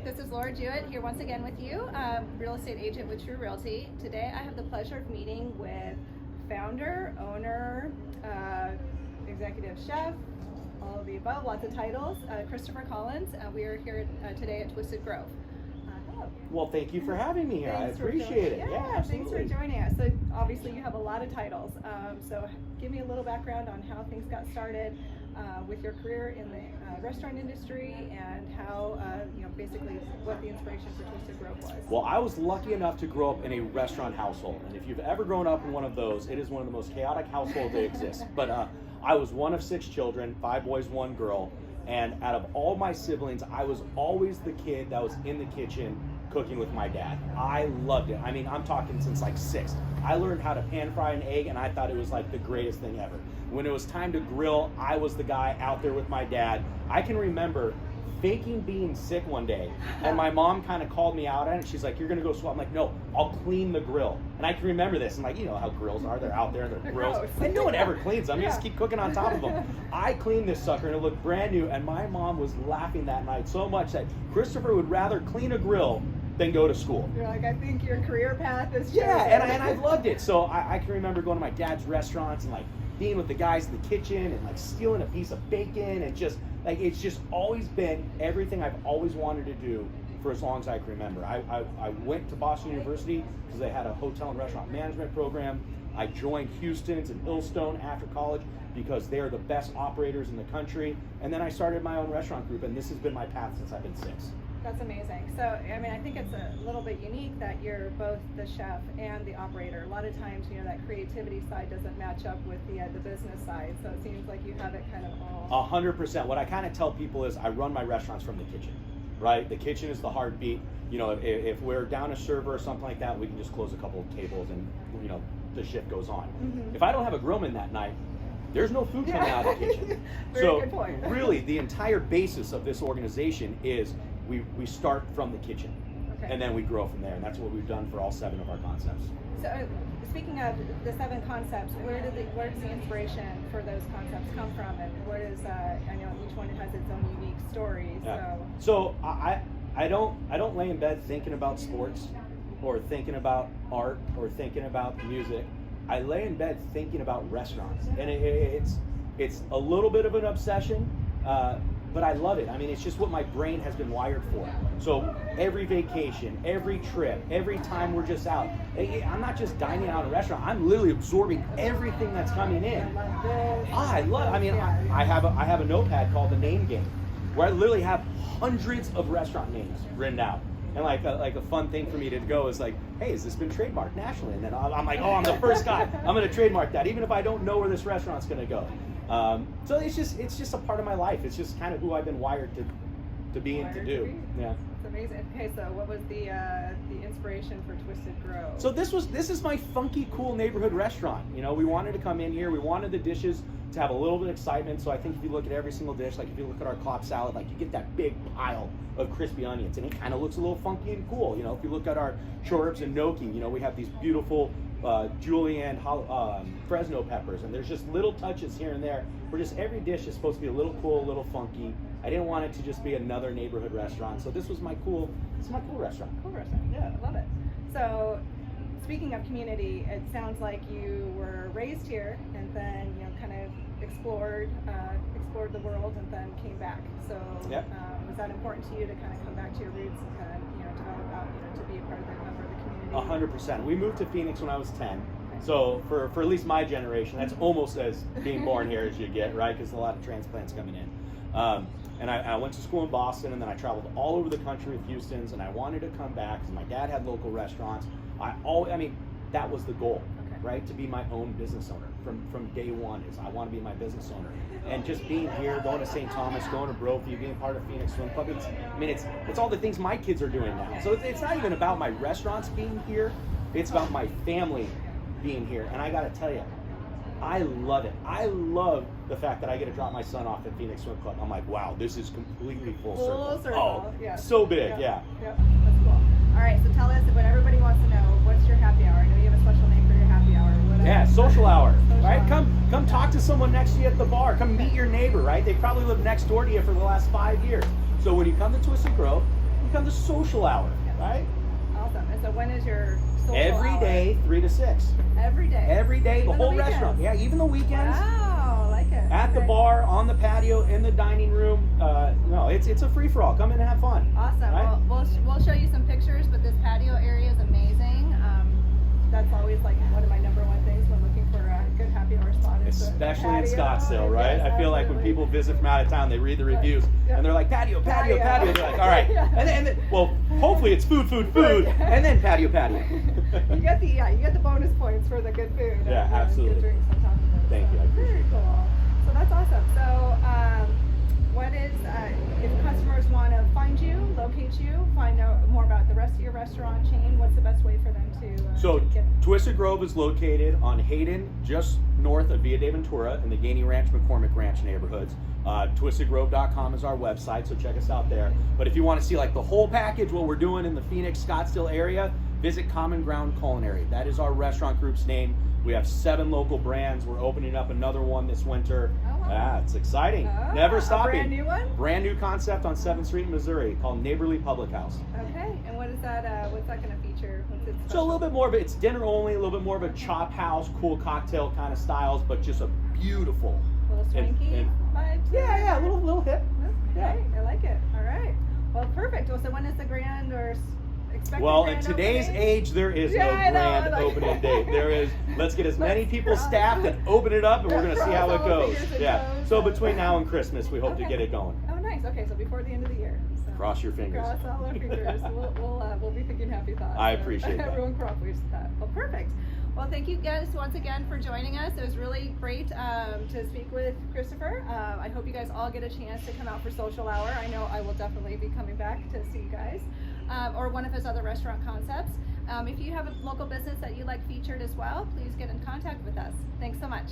This is Laura Jewett here once again with you, real estate agent with True Realty. Today I have the pleasure of meeting with founder, owner, executive chef, all of the above, lots of titles, Christopher Collins. We are here today at Twisted Grove. Hello. Well, thank you for having me here. I appreciate it. Yeah, absolutely. Thanks for joining us. So obviously you have a lot of titles. So give me a little background on how things got started with your career in the restaurant industry and how, basically what the inspiration for Twisted Grove was. Well, I was lucky enough to grow up in a restaurant household. And if you've ever grown up in one of those, it is one of the most chaotic households that exists. But I was one of 6 children, 5 boys, 1 girl. And out of all my siblings, I was always the kid that was in the kitchen cooking with my dad. I loved it. I mean, I'm talking since like 6. I learned how to pan fry an egg and I thought it was like the greatest thing ever. When it was time to grill, I was the guy out there with my dad. I can remember faking being sick one day and my mom kind of called me out on it. She's like, "You're gonna go swap." I'm like, "No, I'll clean the grill." And I can remember this, and like, you know how grills are, they're out there, they're gross. And no one ever cleans them, you just keep cooking on top of them. I cleaned this sucker and it looked brand new, and my mom was laughing that night so much that Christopher would rather clean a grill than go to school. You're like, I think your career path is chosen. Yeah, and I loved it. So I can remember going to my dad's restaurants and like being with the guys in the kitchen and like stealing a piece of bacon, and just like, it's just always been everything I've always wanted to do for as long as I can remember. I went to Boston University because they had a hotel and restaurant management program. I joined Houston's and Hillstone after college because they're the best operators in the country. And then I started my own restaurant group, and this has been my path since I've been 6. That's amazing. So, I mean, I think it's a little bit unique that you're both the chef and the operator. A lot of times, that creativity side doesn't match up with the business side. So it seems like you have it kind of all. 100%. What I kind of tell people is I run my restaurants from the kitchen, right? The kitchen is the heartbeat. If we're down a server or something like that, we can just close a couple of tables and, the shift goes on. Mm-hmm. If I don't have a grillman that night, there's no food coming out of the kitchen. Very good point. Really, the entire basis of this organization is we start from the kitchen, and then we grow from there, and that's what we've done for all 7 of our concepts. So, speaking of the 7 concepts, where does the inspiration for those concepts come from, and where does I know each one has its own unique story. Yeah. So I don't lay in bed thinking about sports, or thinking about art, or thinking about music. I lay in bed thinking about restaurants, and it's a little bit of an obsession. But I love it. I mean, it's just what my brain has been wired for. So every vacation, every trip, every time we're just out, I'm not just dining out at a restaurant. I'm literally absorbing everything that's coming in. I have a notepad called the Name Game, where I literally have hundreds of restaurant names written out. And like a fun thing for me to go is like, hey, has this been trademarked nationally? And then I'm like, oh, I'm the first guy. I'm going to trademark that, even if I don't know where this restaurant's going to go. So it's just a part of my life. It's just kind of who I've been wired to be and to do. Yeah. It's amazing. Okay, so what was the inspiration for Twisted Grove? So this is my funky, cool neighborhood restaurant. We wanted to come in here. We wanted the dishes to have a little bit of excitement. So I think if you look at every single dish, like if you look at our Klopp salad, like you get that big pile of crispy onions, and it kind of looks a little funky and cool. If you look at our short ribs and gnocchi, we have these beautiful julienne Fresno peppers, and there's just little touches here and there where just every dish is supposed to be a little cool, a little funky. I didn't want it to just be another neighborhood restaurant, so this was my cool restaurant. Cool restaurant, yeah, I love it. So speaking of community, it sounds like you were raised here and then kind of explored the world and then came back. So was that important to you to kind of come back to your roots and kind of develop out to be a part of the member of the community? 100%. We moved to Phoenix when I was 10. So for at least my generation, that's almost as being born here as you get, right? Because a lot of transplants coming in. And I went to school in Boston, and then I traveled all over the country with Houston's, and I wanted to come back because my dad had local restaurants. That was the goal, right? To be my own business owner from day one. Is I want to be my business owner. And just being here, going to St. Thomas, going to Brophy, being part of Phoenix Swim Club, it's all the things my kids are doing now. So it's not even about my restaurants being here, it's about my family being here. And I gotta tell you, I love it. I love the fact that I get to drop my son off at Phoenix Swim Club. I'm like, wow, this is completely full circle. Oh, yeah. So big, yeah. Yep, that's cool. All right, so tell us what everybody wants to know. What's your happy hour? I know you have a special name for your happy hour. Yeah, social hour. Right? Come talk to someone next to you at the bar. Come meet your neighbor, right? They probably lived next door to you for the last 5 years. So when you come to Twisted Grove, becomes a social hour, Yes. right? Awesome. And so when is your social Every hour? day, 3 to 6. Every day. Every day, Even the whole weekends? restaurant. Yeah, even the weekends. Wow, I like it. At the Okay. bar, on the patio, in the dining room. No, it's a free for all. Come in and have fun. Awesome. Right? Well, we'll show you some pictures, but this patio area is amazing. That's always like one of my number one things when looking for a good happy hour spot. Is the Especially in patio. Scottsdale, right? Yes, I feel like when absolutely. people visit from out of town, they read the reviews Yeah. and they're like patio, patio, Patio. patio. They're like, all right, Yeah. and then, well, hopefully it's food, and then patio. you get the bonus points for the good food. Yeah, and, absolutely. Good drinks on top of it. Thank you, I appreciate Very that. cool. So that's awesome. So, what is if customers want to find you, locate you, find out more about the rest of your restaurant chain? What's the best way for them to? So get Twisted Grove is located on Hayden, just north of Via de Ventura in the Gainey Ranch, McCormick Ranch neighborhoods. TwistedGrove.com is our website, so check us out there. But if you want to see like the whole package, what we're doing in the Phoenix, Scottsdale area, visit Common Ground Culinary. That is our restaurant group's name. We have 7 local brands. We're opening up another one this winter. Oh, wow. Yeah, it's exciting. Oh, Never a stopping. brand new one? Brand new concept on 7th Street in Missouri called Neighborly Public House. Okay, and what is that? What's that going to feature? What's its So a special? little bit more of it's dinner only, a little bit more of a chop house, cool cocktail kind of styles, but just a beautiful. little swanky and- vibes. Yeah, a little hip. Okay, I like it. All right. Well, perfect. Well, so when is the grand or expected Well, in grand today's opening? age, there is Yeah, no I know, grand I like opening it. date. There is, let's get as many people cross- staffed and open it up, and we're going to see how it cross all the goes. fingers and Yeah. toes. So between now and Christmas, we hope to Okay. get it going. Oh, nice. Okay, so before the end of the year. So Cross your fingers. Cross all our fingers. We'll be thinking happy thoughts. I So appreciate that. Everyone cooperates with that. Well, perfect. Well, thank you guys once again for joining us. It was really great to speak with Christopher. I hope you guys all get a chance to come out for social hour. I know I will definitely be coming back to see you guys, or one of his other restaurant concepts. If you have a local business that you'd like featured as well, please get in contact with us. Thanks so much.